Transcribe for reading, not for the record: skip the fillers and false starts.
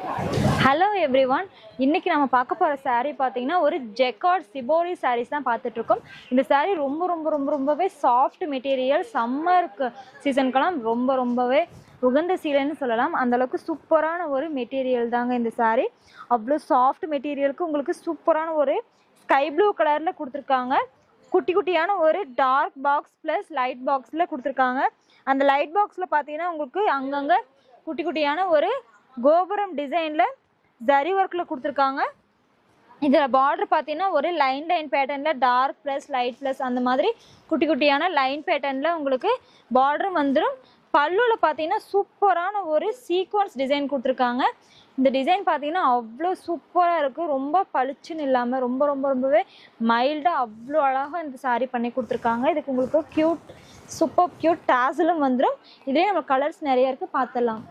Hello everyone, இன்னைக்கு நம்ம பார்க்க போகிற saree பார்த்தீங்கன்னா ஒரு ஜெக்கார்ட் சிபோரி sarees தான் பார்த்துட்ருக்கோம். இந்த saree ரொம்பவே சாஃப்ட் மெட்டீரியல், சம்மருக்கு சீசனுக்கெல்லாம் ரொம்பவே உகந்த சீலைன்னு சொல்லலாம். அந்தளவுக்கு சூப்பரான ஒரு மெட்டீரியல் தாங்க இந்த saree. அவ்வளோ சாஃப்ட் மெட்டீரியலுக்கு உங்களுக்கு சூப்பரான ஒரு ஸ்கை ப்ளூ கலரில் கொடுத்துருக்காங்க. குட்டியான ஒரு டார்க் பாக்ஸ் ப்ளஸ் லைட் பாக்ஸில் கொடுத்துருக்காங்க. அந்த லைட் பாக்ஸில் பார்த்தீங்கன்னா உங்களுக்கு அங்கங்கே குட்டியான ஒரு கோபுரம் டிசைனில் ஜரி ஒர்க்கில் கொடுத்துருக்காங்க. இதில் பார்டர் பார்த்தீங்கன்னா ஒரு லைன் பேட்டர்னில் டார்க் ப்ளஸ் லைட் ப்ளஸ் அந்த மாதிரி குட்டியான லைன் பேட்டர்னில் உங்களுக்கு பார்டரும் வந்துடும். பல்லுவில் பார்த்தீங்கன்னா சூப்பரான ஒரு சீக்வன்ஸ் டிசைன் கொடுத்துருக்காங்க. இந்த டிசைன் பார்த்தீங்கன்னா அவ்வளோ சூப்பராக இருக்குது. ரொம்ப பளிச்சுன்னு இல்லாமல் ரொம்பவே மைல்டாக அவ்வளோ அழகாக இந்த saree பண்ணி கொடுத்துருக்காங்க. இதுக்கு உங்களுக்கு சூப்பர் க்யூட் டாசலும் வந்துடும். இதே நம்ம கலர்ஸ் நிறைய இருக்குது, பார்த்துடலாம்.